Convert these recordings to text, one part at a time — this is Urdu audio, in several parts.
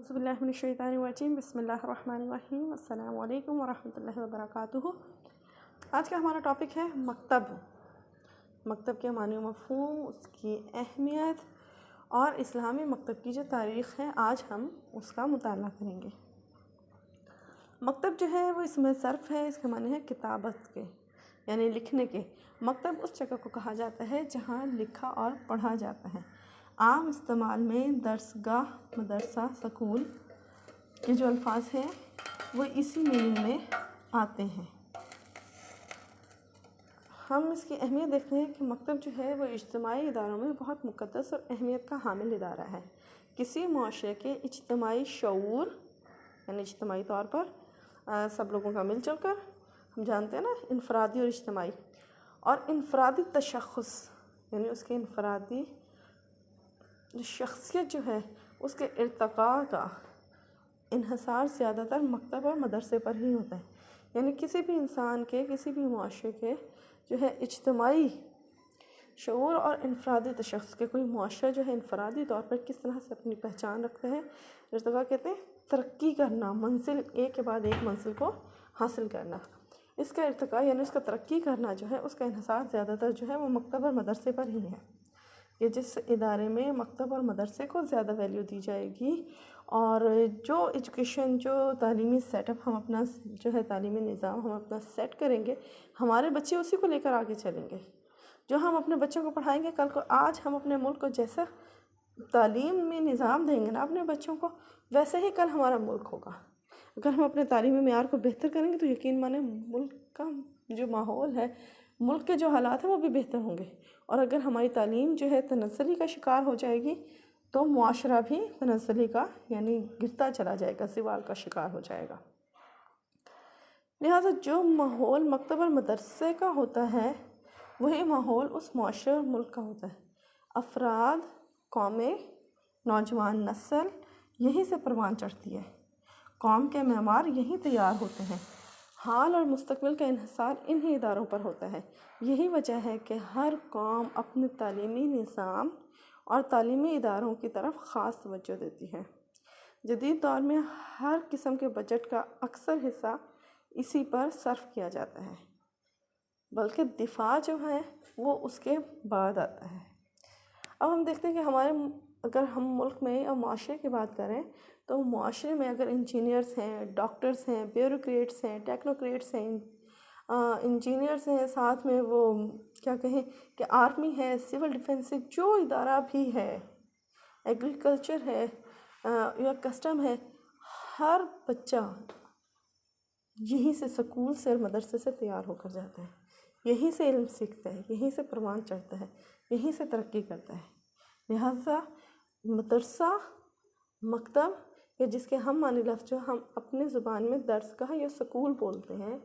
اعوذ باللہ من الشیطان الرجیم، بسم اللہ الرحمن الرحیم، السلام علیکم ورحمۃ اللہ وبرکاتہ۔ آج کا ہمارا ٹاپک ہے مکتب۔ مکتب کے معنی و مفہوم، اس کی اہمیت اور اسلامی مکتب کی جو تاریخ ہے، آج ہم اس کا مطالعہ کریں گے۔ مکتب جو ہے وہ اس میں ظرف ہے، اس کے معنی ہے کتابت کے، یعنی لکھنے کے۔ مکتب اس جگہ کو کہا جاتا ہے جہاں لکھا اور پڑھا جاتا ہے۔ عام استعمال میں درسگاہ، مدرسہ، سکول کے جو الفاظ ہیں وہ اسی میننگ میں آتے ہیں۔ ہم اس کی اہمیت دیکھتے ہیں کہ مکتب جو ہے وہ اجتماعی اداروں میں بہت مقدس اور اہمیت کا حامل ادارہ ہے۔ کسی معاشرے کے اجتماعی شعور، یعنی اجتماعی طور پر سب لوگوں کا مل جل کر، ہم جانتے ہیں نا، انفرادی اور اجتماعی، اور انفرادی تشخص، یعنی اس کے انفرادی شخصیت جو ہے اس کے ارتقاء کا انحصار زیادہ تر مکتب اور مدرسے پر ہی ہوتا ہے۔ یعنی کسی بھی انسان کے، کسی بھی معاشرے کے جو ہے اجتماعی شعور اور انفرادی تشخص کے، کوئی معاشرہ جو ہے انفرادی طور پر کس طرح سے اپنی پہچان رکھتے ہیں، ارتقاء کہتے ہیں ترقی کرنا، منزل ایک کے بعد ایک منزل کو حاصل کرنا۔ اس کا ارتقاء یعنی اس کا ترقی کرنا جو ہے، اس کا انحصار زیادہ تر جو ہے وہ مکتب اور مدرسے پر ہی ہے۔ کہ جس ادارے میں مکتب اور مدرسے کو زیادہ ویلیو دی جائے گی، اور جو ایجوکیشن، جو تعلیمی سیٹ اپ ہم اپنا جو ہے تعلیمی نظام ہم اپنا سیٹ کریں گے، ہمارے بچے اسی کو لے کر آگے چلیں گے۔ جو ہم اپنے بچوں کو پڑھائیں گے، کل کو آج ہم اپنے ملک کو جیسا تعلیمی نظام دیں گے نا اپنے بچوں کو، ویسے ہی کل ہمارا ملک ہوگا۔ اگر ہم اپنے تعلیمی معیار کو بہتر کریں گے تو یقین مانیں ملک کا جو ماحول ہے، ملک کے جو حالات ہیں وہ بھی بہتر ہوں گے۔ اور اگر ہماری تعلیم جو ہے تنزلی کا شکار ہو جائے گی تو معاشرہ بھی تنزلی کا، یعنی گرتا چلا جائے گا، زوال کا شکار ہو جائے گا۔ لہٰذا جو ماحول مکتب اور مدرسے کا ہوتا ہے، وہی ماحول اس معاشرے اور ملک کا ہوتا ہے۔ افراد، قومیں، نوجوان نسل یہیں سے پروان چڑھتی ہے۔ قوم کے معمار یہیں تیار ہوتے ہیں۔ حال اور مستقبل کا انحصار انہی اداروں پر ہوتا ہے۔ یہی وجہ ہے کہ ہر قوم اپنے تعلیمی نظام اور تعلیمی اداروں کی طرف خاص توجہ دیتی ہے۔ جدید دور میں ہر قسم کے بجٹ کا اکثر حصہ اسی پر صرف کیا جاتا ہے، بلکہ دفاع جو ہے وہ اس کے بعد آتا ہے۔ اب ہم دیکھتے ہیں کہ اگر ہم ملک میں یا معاشرے کی بات کریں تو معاشرے میں اگر انجینئرس ہیں، ڈاکٹرس ہیں، بیوروکریٹس ہیں، ٹیکنوکریٹس ہیں، انجینئرس ہیں، ساتھ میں وہ کیا کہیں کہ آرمی ہے، سول ڈیفنس ہے، جو ادارہ بھی ہے، ایگریکلچر ہے یا کسٹم ہے، ہر بچہ یہیں سے، سکول سے اور مدرسے سے تیار ہو کر جاتا ہے، یہیں سے علم سیکھتا ہے، یہیں سے پروان چڑھتا ہے، یہیں سے ترقی کرتا ہے۔ لہٰذا مدرسہ، مکتب، یا جس کے ہم معنی لفظ جو ہم اپنی زبان میں درسگاہ یا سکول بولتے ہیں،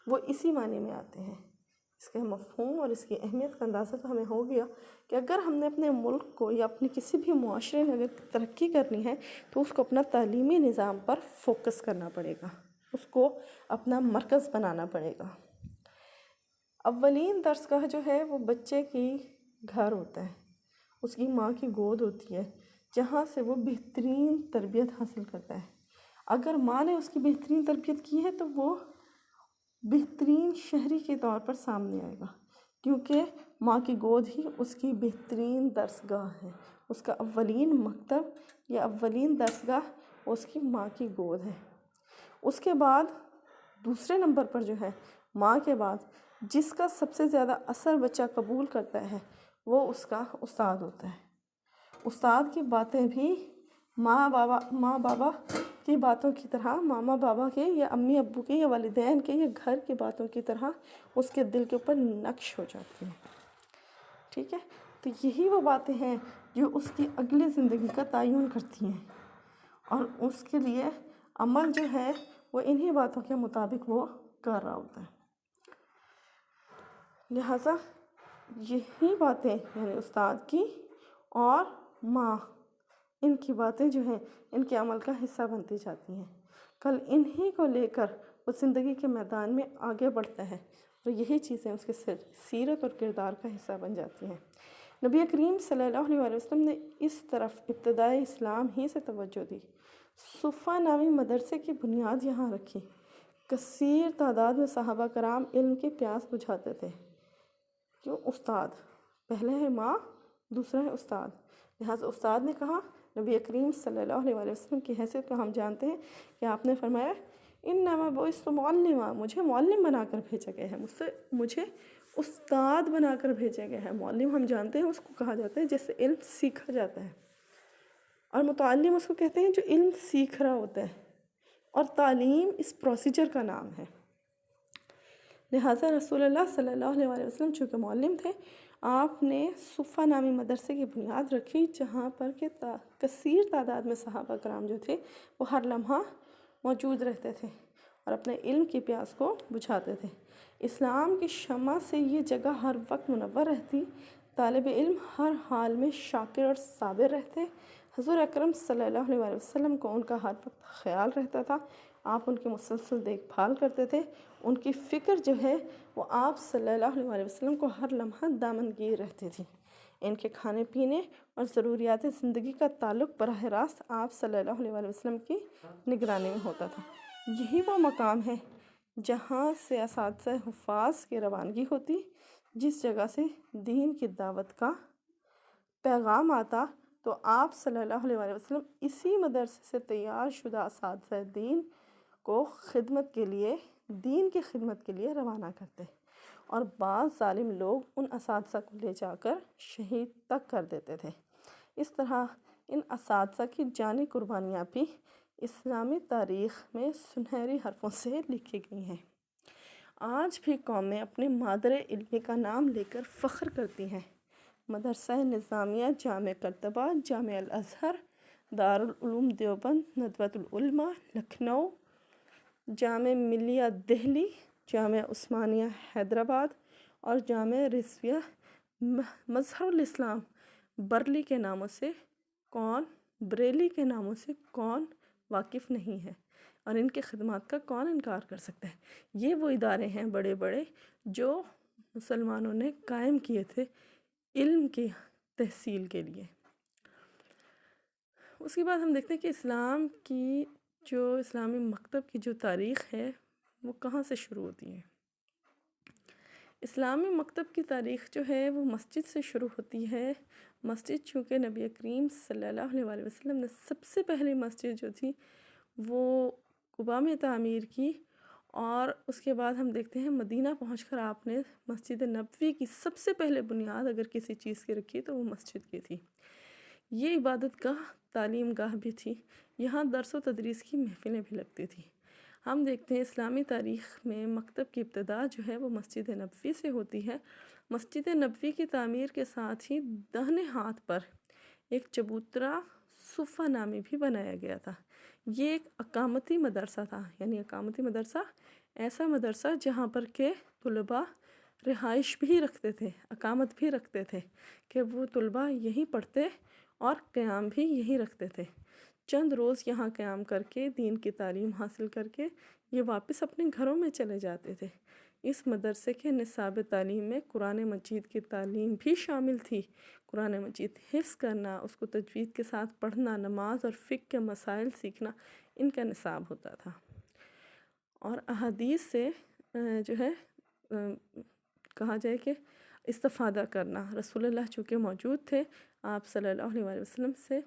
وہ اسی معنی میں آتے ہیں۔ اس کے مفہوم اور اس کی اہمیت کا اندازہ تو ہمیں ہو گیا کہ اگر ہم نے اپنے ملک کو یا اپنے کسی بھی معاشرے میں اگر ترقی کرنی ہے تو اس کو اپنا تعلیمی نظام پر فوکس کرنا پڑے گا، اس کو اپنا مرکز بنانا پڑے گا۔ اولین درسگاہ جو ہے وہ بچے کی گھر ہوتا ہے، اس کی ماں کی گود ہوتی ہے، جہاں سے وہ بہترین تربیت حاصل کرتا ہے۔ اگر ماں نے اس کی بہترین تربیت کی ہے تو وہ بہترین شہری کے طور پر سامنے آئے گا، کیونکہ ماں کی گود ہی اس کی بہترین درسگاہ ہے۔ اس کا اولین مکتب یا اولین درسگاہ اس کی ماں کی گود ہے۔ اس کے بعد دوسرے نمبر پر جو ہے، ماں کے بعد جس کا سب سے زیادہ اثر بچہ قبول کرتا ہے وہ اس کا استاد ہوتا ہے۔ استاد کی باتیں بھی ماں بابا کی باتوں کی طرح، ماما بابا کے یا امی ابو کے یا والدین کے یا گھر کی باتوں کی طرح اس کے دل کے اوپر نقش ہو جاتی ہیں۔ ٹھیک ہے، تو یہی وہ باتیں ہیں جو اس کی اگلی زندگی کا تعین کرتی ہیں، اور اس کے لیے عمل جو ہے وہ انہی باتوں کے مطابق وہ کر رہا ہوتا ہے۔ لہٰذا یہی باتیں، یعنی استاد کی اور ماں، ان کی باتیں جو ہیں ان کے عمل کا حصہ بنتی جاتی ہیں۔ کل انہی کو لے کر وہ زندگی کے میدان میں آگے بڑھتا ہے، اور یہی چیزیں اس کے سیرت اور کردار کا حصہ بن جاتی ہیں۔ نبی کریم صلی اللہ علیہ وسلم نے اس طرف ابتدائی اسلام ہی سے توجہ دی۔ صفہ نامی مدرسے کی بنیاد یہاں رکھی۔ کثیر تعداد میں صحابہ کرام علم کی پیاس بجھاتے تھے۔ کیوں؟ استاد، پہلے ہے ماں، دوسرا ہے استاد۔ لہٰذا استاد نے کہا، نبی کریم صلی اللہ علیہ وسلم کی حیثیت کو ہم جانتے ہیں کہ آپ نے فرمایا انما بعثت معلما، مجھے معلم بنا کر بھیجا گیا ہے، مجھے استاد بنا کر بھیجا گیا ہے۔ معلم ہم جانتے ہیں اس کو کہا جاتا ہے جس سے علم سیکھا جاتا ہے، اور متعلم اس کو کہتے ہیں جو علم سیکھ رہا ہوتا ہے، اور تعلیم اس پروسیجر کا نام ہے۔ لہٰذا رسول اللہ صلی اللہ علیہ وسلم چونکہ معلم تھے، آپ نے صفہ نامی مدرسے کی بنیاد رکھی، جہاں پر کہ کثیر تعداد میں صحابہ کرام جو تھے وہ ہر لمحہ موجود رہتے تھے اور اپنے علم کی پیاس کو بجھاتے تھے۔ اسلام کی شمع سے یہ جگہ ہر وقت منور رہتی، طالب علم ہر حال میں شاکر اور صابر رہتے۔ حضور اکرم صلی اللہ علیہ وسلم کو ان کا ہر وقت خیال رہتا تھا، آپ ان کی مسلسل دیکھ بھال کرتے تھے، ان کی فکر جو ہے وہ آپ صلی اللہ علیہ وسلم کو ہر لمحہ دامنگیر رہتی تھی۔ ان کے کھانے پینے اور ضروریات زندگی کا تعلق براہ راست آپ صلی اللہ علیہ وسلم کی نگرانی میں ہوتا تھا۔ یہی وہ مقام ہے جہاں سے اساتذہ حفاظ کی روانگی ہوتی، جس جگہ سے دین کی دعوت کا پیغام آتا، تو آپ صلی اللہ علیہ وسلم اسی مدرسے سے تیار شدہ اساتذہ دین کو خدمت کے لیے، دین کی خدمت کے لیے روانہ کرتے، اور بعض ظالم لوگ ان اساتذہ کو لے جا کر شہید تک کر دیتے تھے۔ اس طرح ان اساتذہ کی جانی قربانیاں بھی اسلامی تاریخ میں سنہری حرفوں سے لکھی گئی ہیں۔ آج بھی قومیں اپنے مادر علمی کا نام لے کر فخر کرتی ہیں۔ مدرسہ نظامیہ جامع قرطبہ، جامع الازہر، دارالعلوم دیوبند، ندوۃ العلماء لکھنؤ، جامع ملیہ دہلی، جامع عثمانیہ حیدرآباد اور جامع رضویہ مظہر الاسلام بریلی کے ناموں سے کون واقف نہیں ہے، اور ان کے خدمات کا کون انکار کر سکتا ہے۔ یہ وہ ادارے ہیں بڑے بڑے جو مسلمانوں نے قائم کیے تھے علم کی تحصیل کے لیے۔ اس کے بعد ہم دیکھتے ہیں کہ اسلامی مکتب کی جو تاریخ ہے وہ کہاں سے شروع ہوتی ہے۔ اسلامی مکتب کی تاریخ جو ہے وہ مسجد سے شروع ہوتی ہے۔ مسجد چونکہ نبی کریم صلی اللہ علیہ وسلم نے سب سے پہلی مسجد جو تھی وہ قباء میں تعمیر کی، اور اس کے بعد ہم دیکھتے ہیں مدینہ پہنچ کر آپ نے مسجد نبوی کی سب سے پہلے بنیاد اگر کسی چیز کی رکھی تو وہ مسجد کی تھی۔ یہ عبادت گاہ، تعلیم گاہ بھی تھی، یہاں درس و تدریس کی محفلیں بھی لگتی تھیں۔ ہم دیکھتے ہیں اسلامی تاریخ میں مکتب کی ابتدا جو ہے وہ مسجد نبوی سے ہوتی ہے۔ مسجد نبوی کی تعمیر کے ساتھ ہی داہنے ہاتھ پر ایک چبوترا صفہ نامی بھی بنایا گیا تھا۔ یہ ایک اقامتی مدرسہ تھا، یعنی اقامتی مدرسہ ایسا مدرسہ جہاں پر کہ طلباء رہائش بھی رکھتے تھے، اقامت بھی رکھتے تھے، کہ وہ طلباء یہیں پڑھتے اور قیام بھی یہیں رکھتے تھے۔ چند روز یہاں قیام کر کے دین کی تعلیم حاصل کر کے یہ واپس اپنے گھروں میں چلے جاتے تھے۔ اس مدرسے کے نصاب تعلیم میں قرآن مجید کی تعلیم بھی شامل تھی۔ قرآن مجید حفظ کرنا، اس کو تجوید کے ساتھ پڑھنا، نماز اور فقہ کے مسائل سیکھنا ان کا نصاب ہوتا تھا، اور احادیث سے جو ہے کہا جائے کہ استفادہ کرنا۔ رسول اللہ چونکہ موجود تھے، آپ صلی اللہ علیہ وسلم سے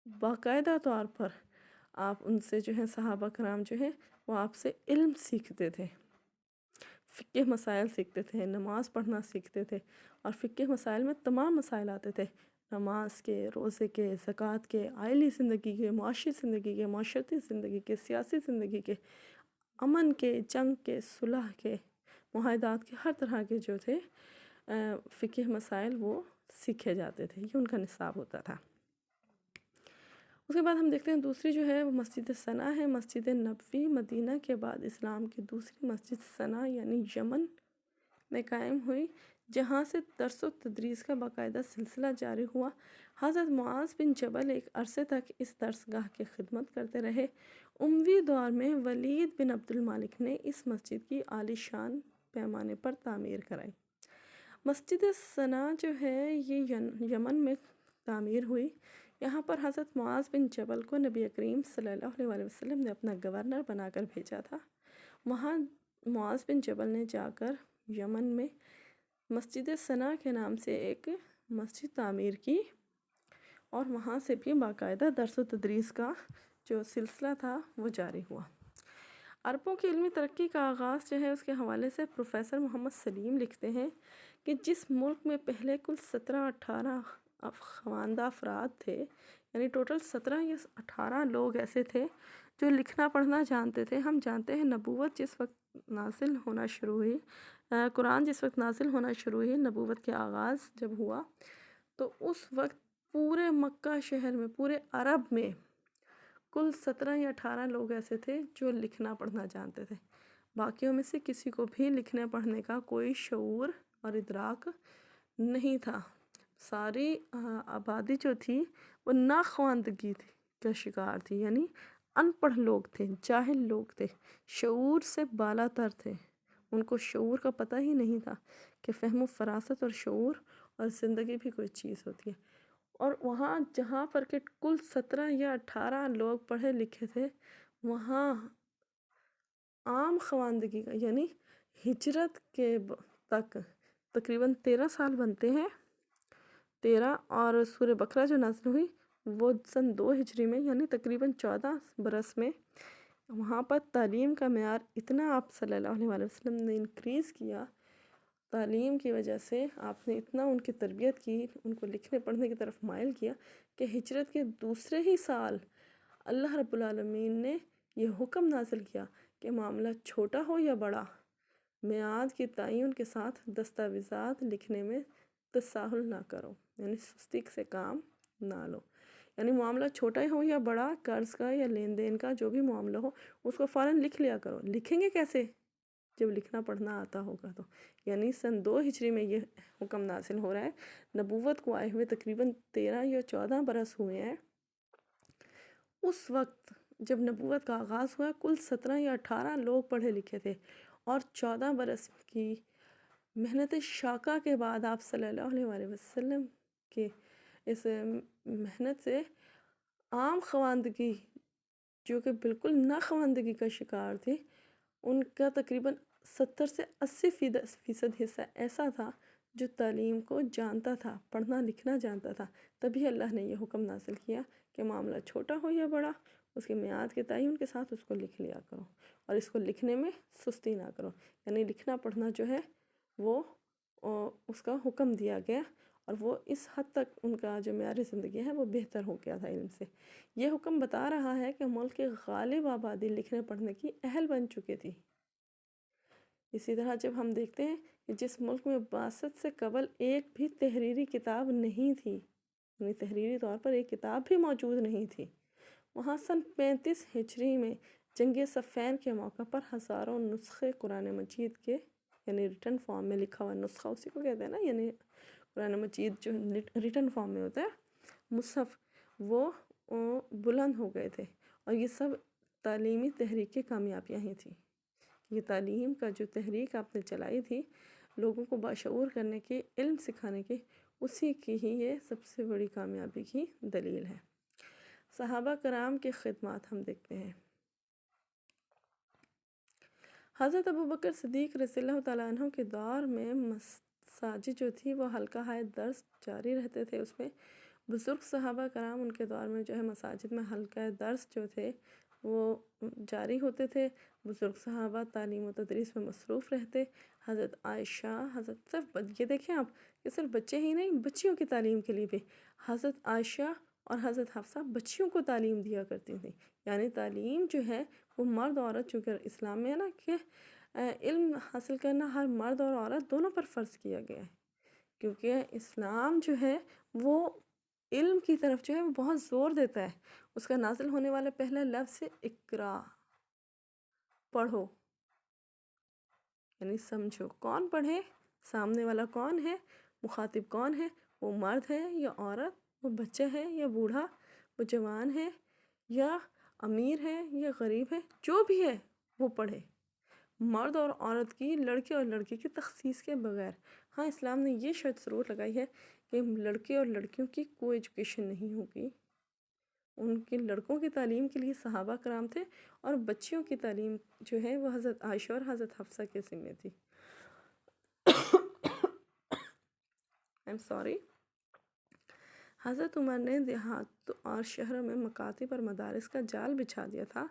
باقاعدہ طور پر آپ ان سے جو ہے صحابہ کرام جو ہیں وہ آپ سے علم سیکھتے تھے، فقہ مسائل سیکھتے تھے، نماز پڑھنا سیکھتے تھے، اور فقہ مسائل میں تمام مسائل آتے تھے، نماز کے، روزے کے، زکوٰۃ کے، عائلی زندگی کے، معاشی زندگی کے، معاشرتی زندگی کے، سیاسی زندگی کے، امن کے، جنگ کے، صلح کے، معاہدات کے، ہر طرح کے جو تھے فقہ مسائل وہ سیکھے جاتے تھے، یہ ان کا نصاب ہوتا تھا۔ اس کے بعد ہم دیکھتے ہیں دوسری جو ہے وہ مسجد ثنا ہے۔ مسجد نبوی مدینہ کے بعد اسلام کی دوسری مسجد ثنا یعنی یمن میں قائم ہوئی، جہاں سے درس و تدریس کا باقاعدہ سلسلہ جاری ہوا۔ حضرت معاذ بن جبل ایک عرصے تک اس درس گاہ کی خدمت کرتے رہے۔ اموی دور میں ولید بن عبد الملک نے اس مسجد کی عالی شان پیمانے پر تعمیر کرائی۔ مسجد ثنا جو ہے یہ یمن میں تعمیر ہوئی۔ یہاں پر حضرت معاذ بن جبل کو نبی کریم صلی اللہ علیہ وسلم نے اپنا گورنر بنا کر بھیجا تھا۔ وہاں معاذ بن جبل نے جا کر یمن میں مسجد ثنا کے نام سے ایک مسجد تعمیر کی، اور وہاں سے بھی باقاعدہ درس و تدریس کا جو سلسلہ تھا وہ جاری ہوا۔ عربوں کی علمی ترقی کا آغاز جو ہے اس کے حوالے سے پروفیسر محمد سلیم لکھتے ہیں کہ جس ملک میں پہلے کل 17-18 خواندہ افراد تھے، یعنی ٹوٹل 17 یا 18 لوگ ایسے تھے جو لکھنا پڑھنا جانتے تھے۔ ہم جانتے ہیں نبوت جس وقت نازل ہونا شروع ہوئی، قرآن جس وقت نازل ہونا شروع ہوئی، نبوت کے آغاز جب ہوا، تو اس وقت پورے مکہ شہر میں، پورے عرب میں کل 17 یا 18 لوگ ایسے تھے جو لکھنا پڑھنا جانتے تھے۔ باقیوں میں سے کسی کو بھی لکھنے پڑھنے کا کوئی شعور اور ادراک نہیں تھا۔ ساری آبادی جو تھی وہ ناخواندگی کا شکار تھی، یعنی ان پڑھ لوگ تھے، جاہل لوگ تھے، شعور سے بالا تر تھے۔ ان کو شعور کا پتہ ہی نہیں تھا کہ فہم و فراست اور شعور اور زندگی بھی کوئی چیز ہوتی ہے۔ اور وہاں جہاں پر کہ کل 17 یا 18 لوگ پڑھے لکھے تھے، وہاں عام خواندگی کا، یعنی ہجرت کے تک تقریباً 13 سال بنتے ہیں، 13، اور سورہ بقرہ جو نازل ہوئی وہ سن 2 ہجری میں، یعنی تقریباً 14 برس میں۔ وہاں پر تعلیم کا معیار اتنا آپ صلی اللہ علیہ وسلم نے انکریز کیا، تعلیم کی وجہ سے آپ نے اتنا ان کی تربیت کی، ان کو لکھنے پڑھنے کی طرف مائل کیا کہ ہجرت کے دوسرے ہی سال اللہ رب العالمین نے یہ حکم نازل کیا کہ معاملہ چھوٹا ہو یا بڑا، میعاد کی تعین کے ساتھ دستاویزات لکھنے میں تساہل نہ کرو، یعنی سستی سے کام نہ لو۔ یعنی معاملہ چھوٹا ہی ہو یا بڑا، قرض کا یا لین دین کا جو بھی معاملہ ہو، اس کو فوراً لکھ لیا کرو۔ لکھیں گے کیسے؟ جب لکھنا پڑھنا آتا ہوگا تو۔ یعنی سن 2 ہجری میں یہ حکم نازل ہو رہا ہے، نبوت کو آئے ہوئے تقریباً 13 یا 14 برس ہوئے ہیں۔ اس وقت جب نبوت کا آغاز ہوا، کل 17 یا 18 لوگ پڑھے لکھے تھے، اور 14 برس کی محنت شاقہ کے بعد آپ صلی اللہ علیہ وسلم کے اس محنت سے عام خواندگی جو کہ بالکل ناخواندگی کا شکار تھی، ان کا تقریباً 70 سے 80% حصہ ایسا تھا جو تعلیم کو جانتا تھا، پڑھنا لکھنا جانتا تھا۔ تبھی اللہ نے یہ حکم نازل کیا کہ معاملہ چھوٹا ہو یا بڑا، اس کے میعاد کے تعین کے ساتھ اس کو لکھ لیا کرو، اور اس کو لکھنے میں سستی نہ کرو۔ یعنی لکھنا پڑھنا جو ہے وہ اس کا حکم دیا گیا، اور وہ اس حد تک ان کا جو معیار زندگی ہے وہ بہتر ہو گیا تھا علم سے۔ یہ حکم بتا رہا ہے کہ ملک کی غالب آبادی لکھنے پڑھنے کی اہل بن چکی تھی۔ اسی طرح جب ہم دیکھتے ہیں کہ جس ملک میں بعثت سے قبل ایک بھی تحریری کتاب نہیں تھی، یعنی تحریری طور پر ایک کتاب بھی موجود نہیں تھی، وہاں سن 35 ہجری میں جنگ صفین کے موقع پر ہزاروں نسخے قرآن مجید کے، یعنی ریٹن فارم میں لکھا ہوا نسخہ اسی کو کہتے ہیں نا، یعنی قرآن مجید جو ریٹن فارم میں ہوتا ہے مصحف، وہ بلند ہو گئے تھے۔ اور یہ سب تعلیمی تحریک کی کامیابیاں ہی تھیں۔ یہ تعلیم کا جو تحریک آپ نے چلائی تھی لوگوں کو باشعور کرنے کی، علم سکھانے کی، اسی کی ہی یہ سب سے بڑی کامیابی کی دلیل ہے۔ صحابہ کرام کی خدمات ہم دیکھتے ہیں۔ حضرت ابوبکر صدیق رضی اللہ تعالیٰ عنہ کے دور میں مساجد جو تھی وہ حلقہ درس جاری رہتے تھے۔ اس میں بزرگ صحابہ کرام ان کے دور میں جو ہے مساجد میں حلقہ درس جو تھے وہ جاری ہوتے تھے۔ بزرگ صحابہ تعلیم و تدریس میں مصروف رہتے۔ حضرت عائشہ، صرف یہ دیکھیں آپ کہ صرف بچے ہی نہیں، بچیوں کی تعلیم کے لیے بھی حضرت عائشہ اور حضرت حفصہ بچیوں کو تعلیم دیا کرتی تھیں۔ یعنی تعلیم جو ہے وہ مرد عورت، چونکہ اسلام میں ہے نا کہ علم حاصل کرنا ہر مرد اور عورت دونوں پر فرض کیا گیا ہے، کیونکہ اسلام جو ہے وہ علم کی طرف جو ہے وہ بہت زور دیتا ہے۔ اس کا نازل ہونے والا پہلا لفظ ہے اقرا، پڑھو، یعنی سمجھو۔ کون پڑھے؟ سامنے والا کون ہے، مخاطب کون ہے، وہ مرد ہے یا عورت، وہ بچہ ہے یا بوڑھا، وہ جوان ہے یا امیر ہے یا غریب ہے، جو بھی ہے وہ پڑھے۔ مرد اور عورت کی، لڑکے اور لڑکی کی تخصیص کے بغیر۔ ہاں، اسلام نے یہ شرط ضرور لگائی ہے کہ لڑکے اور لڑکیوں کی کوئی ایجوکیشن نہیں ہوگی، ان کے لڑکوں کی تعلیم کے لیے صحابہ کرام تھے، اور بچیوں کی تعلیم جو ہے وہ حضرت عائشہ اور حضرت حفصہ کے ذمہ تھی۔ حضرت عمر نے دیہات اور شہروں میں مکاتب اور مدارس کا جال بچھا دیا تھا،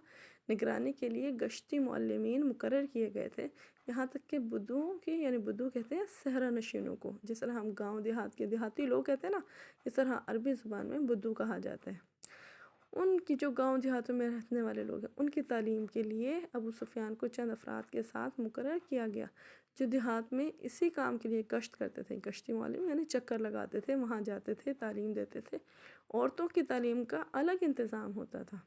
نگرانی کے لیے گشتی معلمین مقرر کیے گئے تھے، یہاں تک کہ بدوؤں کی، یعنی بدو کہتے ہیں صحرا نشینوں کو، جس طرح ہم گاؤں دیہات کے دیہاتی لوگ کہتے ہیں نا، اس طرح عربی زبان میں بدو کہا جاتا ہے۔ ان کی جو گاؤں دیہاتوں میں رہنے والے لوگ ہیں، ان کی تعلیم کے لیے ابو سفیان کو چند افراد کے ساتھ مقرر کیا گیا جو دیہات میں اسی کام کے لیے گشت کرتے تھے۔ گشتی معلم یعنی چکر لگاتے تھے، وہاں جاتے تھے، تعلیم دیتے تھے۔ عورتوں کی تعلیم کا الگ انتظام ہوتا تھا۔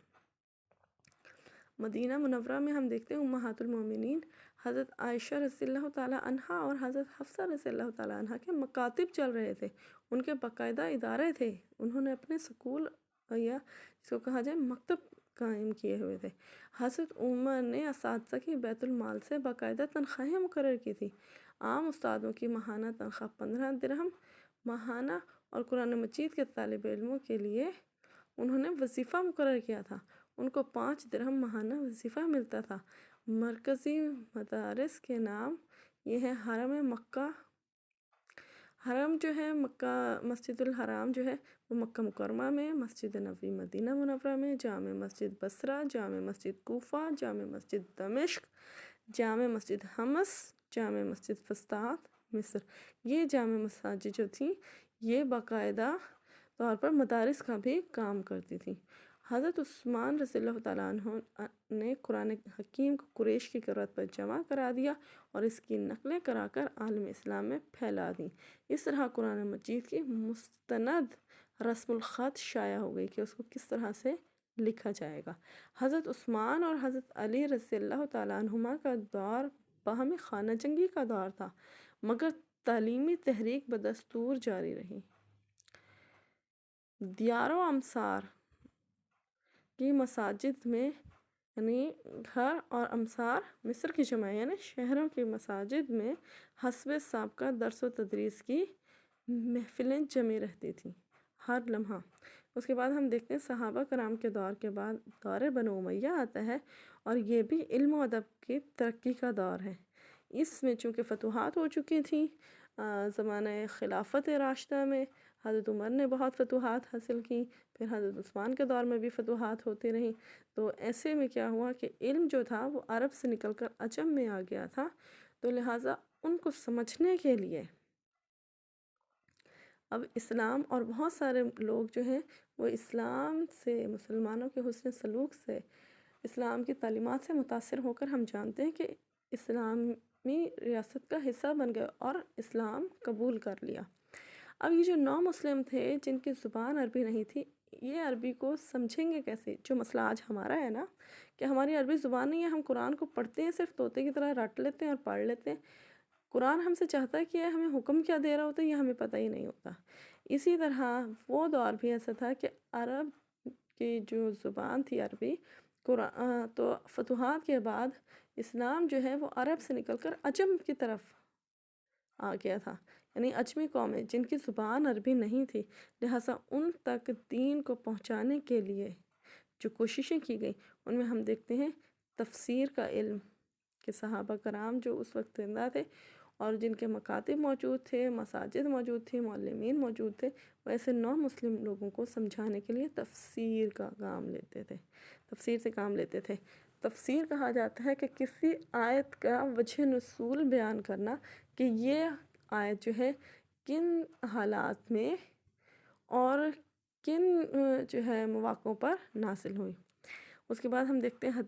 مدینہ منورہ میں ہم دیکھتے ہیں امہات المومنین حضرت عائشہ رضی اللہ تعالیٰ عنہا اور حضرت حفصہ رضی اللہ تعالیٰ عنہا کے مکاتب چل رہے تھے، ان کے باقاعدہ ادارے تھے، انہوں نے اپنے سکول یا جس کو کہا جائے مکتب قائم کیے ہوئے تھے۔ حضرت عمر نے اساتذہ کی بیت المال سے باقاعدہ تنخواہیں مقرر کی تھی۔ عام استادوں کی ماہانہ تنخواہ 15 درہم ماہانہ، اور قرآن مجید کے طالب علموں کے لیے انہوں نے وظیفہ مقرر کیا تھا، ان کو 5 درہم ماہانہ وظیفہ ملتا تھا۔ مرکزی مدارس کے نام یہ ہے حرم مکہ، حرم جو ہے مکہ، مسجد الحرام جو ہے وہ مکہ مکرمہ میں، مسجد نبوی مدینہ منورہ میں، جامع مسجد بصرہ، جامع مسجد کوفہ، جامع مسجد دمشق، جامع مسجد حمص، جامع مسجد فسطاط مصر۔ یہ جامع مساجد جو تھیں یہ باقاعدہ طور پر مدارس کا بھی کام کرتی تھیں۔ حضرت عثمان رضی اللہ تعالیٰ عنہ نے قرآن حکیم کو قریش کی قرت پر جمع کرا دیا اور اس کی نقلیں کرا کر عالم اسلام میں پھیلا دیں۔ اس طرح قرآن مجید کی مستند رسم الخط شائع ہو گئی کہ اس کو کس طرح سے لکھا جائے گا۔ حضرت عثمان اور حضرت علی رضی اللہ تعالیٰ عنہما کا دور باہمی خانہ جنگی کا دور تھا، مگر تعلیمی تحریک بدستور جاری رہی۔ دیار و امصار کی مساجد میں، یعنی گھر اور امصار مصر کی جمع یعنی شہروں کی مساجد میں حسب سابقہ درس و تدریس کی محفلیں جمی رہتی تھیں ہر لمحہ۔ اس کے بعد ہم دیکھتے ہیں صحابہ کرام کے دور کے بعد دور بنو امیہ آتا ہے، اور یہ بھی علم و ادب کی ترقی کا دور ہے۔ اس میں چونکہ فتوحات ہو چکی تھیں زمانہ خلافت راشدہ میں، حضرت عمر نے بہت فتوحات حاصل کی، پھر حضرت عثمان کے دور میں بھی فتوحات ہوتی رہیں، تو ایسے میں کیا ہوا کہ علم جو تھا وہ عرب سے نکل کر عجم میں آ گیا تھا، تو لہٰذا ان کو سمجھنے کے لیے اب اسلام، اور بہت سارے لوگ جو ہیں وہ اسلام سے، مسلمانوں کے حسن سلوک سے، اسلام کی تعلیمات سے متاثر ہو کر ہم جانتے ہیں کہ اسلامی ریاست کا حصہ بن گئے اور اسلام قبول کر لیا۔ اب یہ جو نو مسلم تھے جن کی زبان عربی نہیں تھی، یہ عربی کو سمجھیں گے کیسے؟ جو مسئلہ آج ہمارا ہے نا کہ ہماری عربی زبان نہیں ہے، ہم قرآن کو پڑھتے ہیں صرف طوطے کی طرح رٹ لیتے ہیں اور پڑھ لیتے ہیں، قرآن ہم سے چاہتا ہے کہ ہمیں حکم کیا دے رہا ہوتا ہے یہ ہمیں پتہ ہی نہیں ہوتا۔ اسی طرح وہ دور بھی ایسا تھا کہ عرب کی جو زبان تھی عربی، تو فتوحات کے بعد اسلام جو ہے وہ عرب سے نکل کر عجم کی طرف آ گیا تھا، یعنی عجمی قومیں جن کی زبان عربی نہیں تھی، لہٰذا ان تک دین کو پہنچانے کے لیے جو کوششیں کی گئیں ان میں ہم دیکھتے ہیں تفسیر کا علم، کہ صحابہ کرام جو اس وقت زندہ تھے اور جن کے مکاتب موجود تھے، مساجد موجود تھی، معلمین موجود تھے، وہ ایسے نو مسلم لوگوں کو سمجھانے کے لیے تفسیر کا کام لیتے تھے، تفسیر سے کام لیتے تھے۔ تفسیر کہا جاتا ہے کہ کسی آیت کا وجہ نزول بیان کرنا، کہ یہ آیت جو ہے کن حالات میں اور کن جو ہے مواقعوں پر نازل ہوئی۔ اس کے بعد ہم دیکھتے ہیں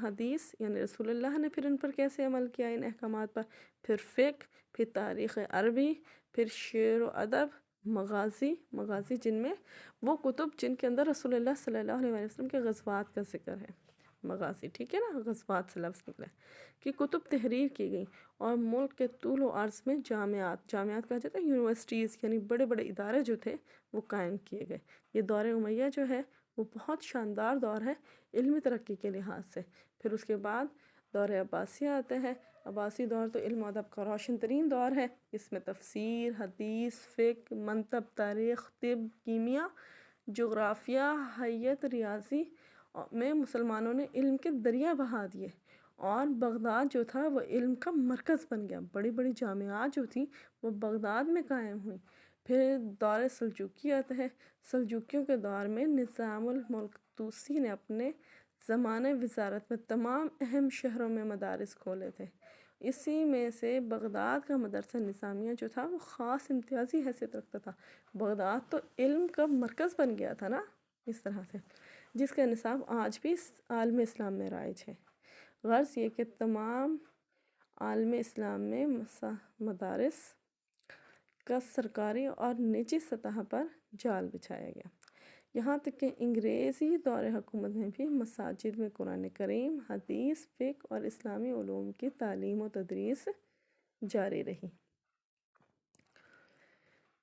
حدیث یعنی رسول اللہ نے پھر ان پر کیسے عمل کیا، ان احکامات پر، پھر فقہ، پھر تاریخ عربی، پھر شعر و ادب، مغازی جن میں وہ کتب جن کے اندر رسول اللہ صلی اللہ علیہ وسلم کے غزوات کا ذکر ہے، مغازی ٹھیک ہے نا، غزوات سے لفظ نکلا ہے، کہ کتب تحریر کی گئی، اور ملک کے طول و عرض میں جامعات کہا جاتا ہے، یونیورسٹیز، یعنی بڑے بڑے ادارے جو تھے وہ قائم کیے گئے۔ یہ دور امیہ جو ہے وہ بہت شاندار دور ہے علمی ترقی کے لحاظ سے۔ پھر اس کے بعد دور عباسیہ آتا ہے۔ عباسی دور تو علم و ادب کا روشن ترین دور ہے، اس میں تفسیر، حدیث، فقہ، منطق، تاریخ، طب، کیمیا جغرافیہ، حیات، ریاضی میں مسلمانوں نے علم کے دریا بہا دیے، اور بغداد جو تھا وہ علم کا مرکز بن گیا۔ بڑی بڑی جامعات جو تھیں وہ بغداد میں قائم ہوئیں۔ پھر دور سلجوقی آتا ہے۔ سلجوقیوں کے دور میں نظام الملک طوسی نے اپنے زمانہ وزارت میں تمام اہم شہروں میں مدارس کھولے تھے۔ اسی میں سے بغداد کا مدرسہ نظامیہ جو تھا وہ خاص امتیازی حیثیت رکھتا تھا۔ بغداد تو علم کا مرکز بن گیا تھا نا اس طرح سے، جس کا نصاب آج بھی عالم اسلام میں رائج ہے۔ غرض یہ کہ تمام عالم اسلام میں مدارس کا سرکاری اور نجی سطح پر جال بچھایا گیا، یہاں تک کہ انگریزی دور حکومت میں بھی مساجد میں قرآن کریم، حدیث، فقہ اور اسلامی علوم کی تعلیم و تدریس جاری رہی۔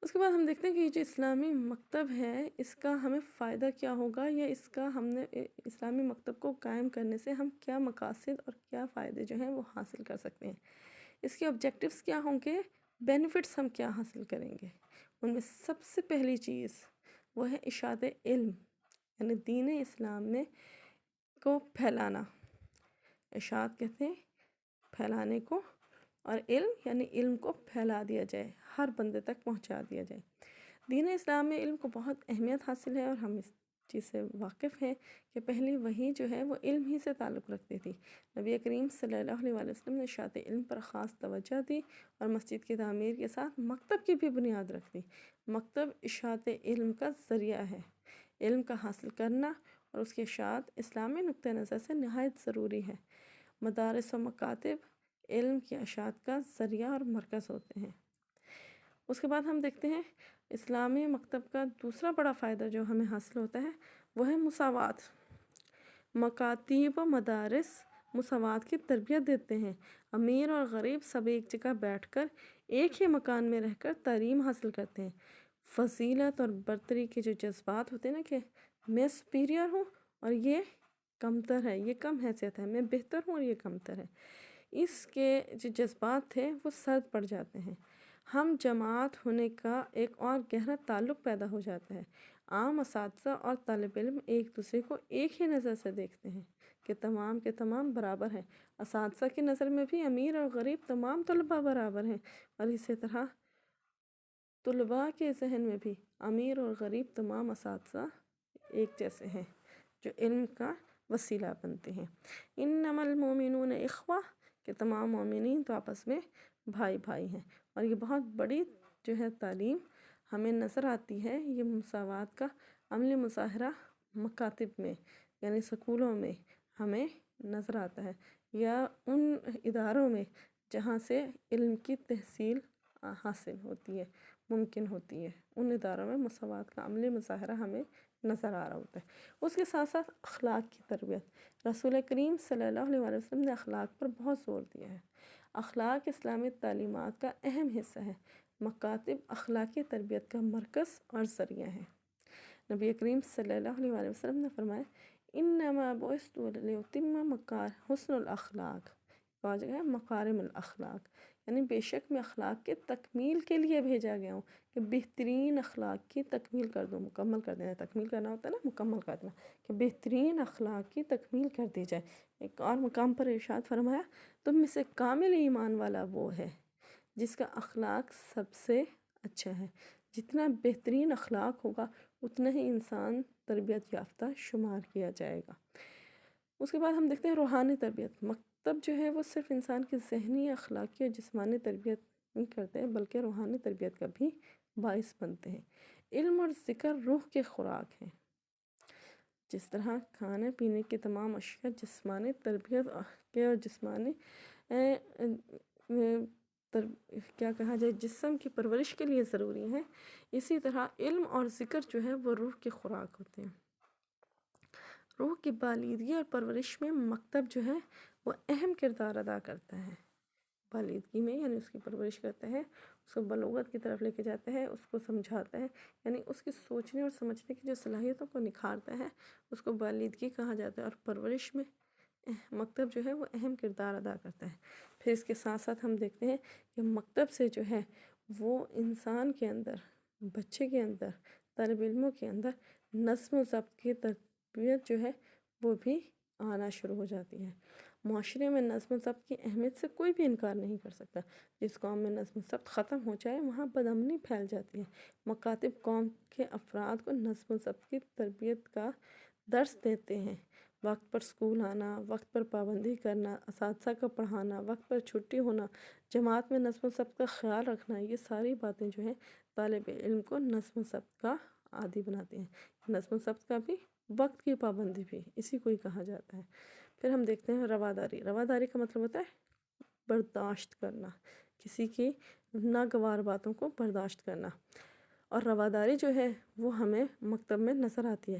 اس کے بعد ہم دیکھتے ہیں کہ یہ جو اسلامی مکتب ہے اس کا ہمیں فائدہ کیا ہوگا، یا اس کا ہم نے اسلامی مکتب کو قائم کرنے سے ہم کیا مقاصد اور کیا فائدے جو ہیں وہ حاصل کر سکتے ہیں، اس کے آبجیکٹیوز کیا ہوں گے، بینیفٹس ہم کیا حاصل کریں گے۔ ان میں سب سے پہلی چیز وہ ہے اشاعت علم، یعنی دین اسلام میں کو پھیلانا۔ اشاعت کہتے ہیں پھیلانے کو، اور علم یعنی علم کو پھیلا دیا جائے، ہر بندے تک پہنچا دیا جائے۔ دین اسلام میں علم کو بہت اہمیت حاصل ہے، اور ہم اس چیز سے واقف ہیں کہ پہلی وحی جو ہے وہ علم ہی سے تعلق رکھتی تھی۔ نبی کریم صلی اللہ علیہ وسلم نے اشاعت علم پر خاص توجہ دی، اور مسجد کی تعمیر کے ساتھ مکتب کی بھی بنیاد رکھ دی۔ مکتب اشاعت علم کا ذریعہ ہے۔ علم کا حاصل کرنا اور اس کی اشاعت اسلامی نقطہ نظر سے نہایت ضروری ہے۔ مدارس و مکاتب علم کی اشاعت کا ذریعہ اور مرکز ہوتے ہیں۔ اس کے بعد ہم دیکھتے ہیں اسلامی مکتب کا دوسرا بڑا فائدہ جو ہمیں حاصل ہوتا ہے وہ ہے مساوات۔ مکاتب و مدارس مساوات کی تربیت دیتے ہیں۔ امیر اور غریب سب ایک جگہ بیٹھ کر ایک ہی مکان میں رہ کر تعلیم حاصل کرتے ہیں۔ فضیلت اور برتری کے جو جذبات ہوتے ہیں نا، کہ میں سپیریئر ہوں اور یہ کمتر ہے، یہ کم حیثیت ہے، میں بہتر ہوں اور یہ کمتر ہے، اس کے جو جذبات تھے وہ سرد پڑ جاتے ہیں۔ ہم جماعت ہونے کا ایک اور گہرا تعلق پیدا ہو جاتا ہے۔ عام اساتذہ اور طالب علم ایک دوسرے کو ایک ہی نظر سے دیکھتے ہیں کہ تمام کے تمام برابر ہیں۔ اساتذہ کی نظر میں بھی امیر اور غریب تمام طلباء برابر ہیں، اور اسی طرح طلباء کے ذہن میں بھی امیر اور غریب تمام اساتذہ ایک جیسے ہیں جو علم کا وسیلہ بنتے ہیں۔ انما المؤمنون اخوہ، کہ تمام مومنین تو آپس میں بھائی بھائی ہیں۔ اور یہ بہت بڑی جو ہے تعلیم ہمیں نظر آتی ہے، یہ مساوات کا عملی مظاہرہ مکاتب میں یعنی سکولوں میں ہمیں نظر آتا ہے، یا ان اداروں میں جہاں سے علم کی تحصیل حاصل ہوتی ہے، ممکن ہوتی ہے، ان اداروں میں مساوات کا عملی مظاہرہ ہمیں نظر آ رہا ہوتا ہے۔ اس کے ساتھ ساتھ اخلاق کی تربیت۔ رسول کریم صلی اللہ علیہ وسلم نے اخلاق پر بہت زور دیا ہے۔ اخلاق اسلامی تعلیمات کا اہم حصہ ہے۔ مکاتب اخلاقی تربیت کا مرکز اور ذریعہ ہے۔ نبی کریم صلی اللہ علیہ وسلم نے فرمایا انما بعثت لاتم حسن الاخلاق، بعض جگہ ہے مکارم الاخلاق، یعنی بے شک میں اخلاق کے تکمیل کے لیے بھیجا گیا ہوں، کہ بہترین اخلاق کی تکمیل کر دوں، مکمل کر دینا۔ تکمیل کرنا ہوتا ہے نا، مکمل کرنا، کہ بہترین اخلاق کی تکمیل کر دی جائے۔ ایک اور مقام پر ارشاد فرمایا تم میں سے کامل ایمان والا وہ ہے جس کا اخلاق سب سے اچھا ہے۔ جتنا بہترین اخلاق ہوگا اتنا ہی انسان تربیت یافتہ شمار کیا جائے گا۔ اس کے بعد ہم دیکھتے ہیں روحانی تربیت۔ مکتب جو ہے وہ صرف انسان کی ذہنی، اخلاقی اور جسمانی تربیت نہیں کرتے ہیں بلکہ روحانی تربیت کا بھی باعث بنتے ہیں۔ علم اور ذکر روح کے خوراک ہیں۔ جس طرح کھانے پینے کی تمام اشیاء جسمانی تربیت کے اور جسمانی کیا کہا جائے جسم کی پرورش کے لیے ضروری ہیں، اسی طرح علم اور ذکر جو ہے وہ روح کی خوراک ہوتے ہیں۔ روح کی بالیدگی اور پرورش میں مکتب جو ہے وہ اہم کردار ادا کرتا ہے۔ بالیدگی میں یعنی اس کی پرورش کرتا ہے، اس کو بلوغت کی طرف لے کے جاتا ہے، اس کو سمجھاتا ہے، یعنی اس کی سوچنے اور سمجھنے کی جو صلاحیتوں کو نکھارتا ہے اس کو بالیدگی کہا جاتا ہے۔ اور پرورش میں مکتب جو ہے وہ اہم کردار ادا کرتا ہے۔ پھر اس کے ساتھ ساتھ ہم دیکھتے ہیں کہ مکتب سے جو ہے وہ انسان کے اندر، بچے کے اندر، طالب علموں کے اندر نظم و ضبط کی تربیت جو ہے وہ بھی آنا شروع ہو جاتی ہے۔ معاشرے میں نظم و ضبط کی اہمیت سے کوئی بھی انکار نہیں کر سکتا۔ جس قوم میں نظم و ضبط ختم ہو جائے وہاں بدامنی پھیل جاتی ہے۔ مکاتب قوم کے افراد کو نظم و ضبط کی تربیت کا درس دیتے ہیں۔ وقت پر اسکول آنا، وقت پر پابندی کرنا، اساتذہ کا پڑھانا، وقت پر چھٹی ہونا، جماعت میں نظم و ضبط کا خیال رکھنا، یہ ساری باتیں جو ہیں طالب علم کو نظم و ضبط کا عادی بناتے ہیں۔ نظم و ضبط کا بھی، وقت کی پابندی بھی، اسی کو ہی کہا جاتا ہے۔ پھر ہم دیکھتے ہیں رواداری۔ رواداری کا مطلب ہوتا ہے برداشت کرنا، کسی کی ناگوار باتوں کو برداشت کرنا۔ اور رواداری جو ہے وہ ہمیں مکتب میں نظر آتی ہے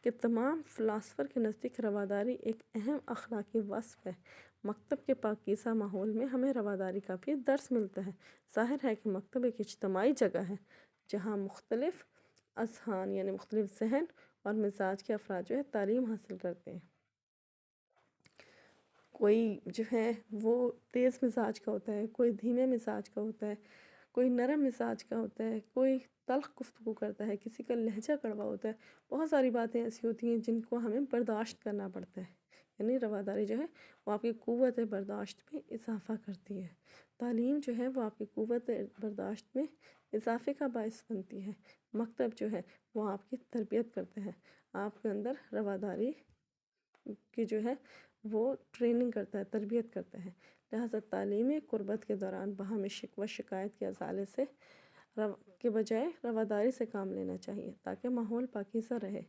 کہ تمام فلاسفر کے نزدیک رواداری ایک اہم اخلاقی وصف ہے۔ مکتب کے پاکیزہ ماحول میں ہمیں رواداری کا بھی درس ملتا ہے۔ ظاہر ہے کہ مکتب ایک اجتماعی جگہ ہے جہاں مختلف اذہان یعنی مختلف ذہن اور مزاج کے افراد جو ہے تعلیم حاصل کرتے ہیں۔ کوئی جو ہے وہ تیز مزاج کا ہوتا ہے، کوئی دھیمے مزاج کا ہوتا ہے، کوئی نرم مزاج کا ہوتا ہے، کوئی تلخ گفتگو کرتا ہے، کسی کا لہجہ کڑوا ہوتا ہے۔ بہت ساری باتیں ایسی ہوتی ہیں جن کو ہمیں برداشت کرنا پڑتا ہے۔ یعنی رواداری جو ہے وہ آپ کی قوت برداشت میں اضافہ کرتی ہے۔ تعلیم جو ہے وہ آپ کی قوت برداشت میں اضافے کا باعث بنتی ہے۔ مکتب جو ہے وہ آپ کی تربیت کرتا ہے، آپ کے اندر رواداری کی جو ہے وہ ٹریننگ کرتا ہے، تربیت کرتا ہے۔ لہٰذا تعلیمی قربت کے دوران باہمی شکوہ شکایت کے ازالے سے کے بجائے رواداری سے کام لینا چاہیے تاکہ ماحول پاکیزہ رہے۔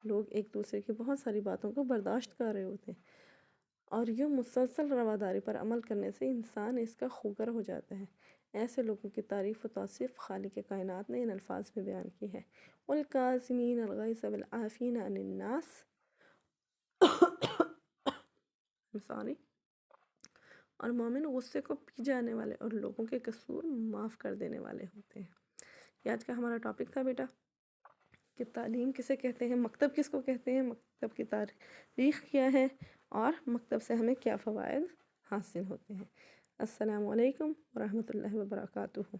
لوگ ایک دوسرے کی بہت ساری باتوں کو برداشت کر رہے ہوتے ہیں، اور یوں مسلسل رواداری پر عمل کرنے سے انسان اس کا خوگر ہو جاتا ہے۔ ایسے لوگوں کی تعریف و توصیف خالق کائنات نے ان الفاظ میں بیان کی ہے: وَالْكَاظِمِينَ الْغَيْظَ وَالْعَافِينَ عَنِ النَّاسِ، اور مومن غصے کو پی جانے والے اور لوگوں کے قصور معاف کر دینے والے ہوتے ہیں۔ یہ آج کا ہمارا ٹاپک تھا بیٹا کہ تعلیم کسے کہتے ہیں، مکتب کس کو کہتے ہیں، مکتب کی تاریخ کیا ہے، اور مکتب سے ہمیں کیا فوائد حاصل ہوتے ہیں۔ السلام علیکم ورحمۃ اللہ وبرکاتہ۔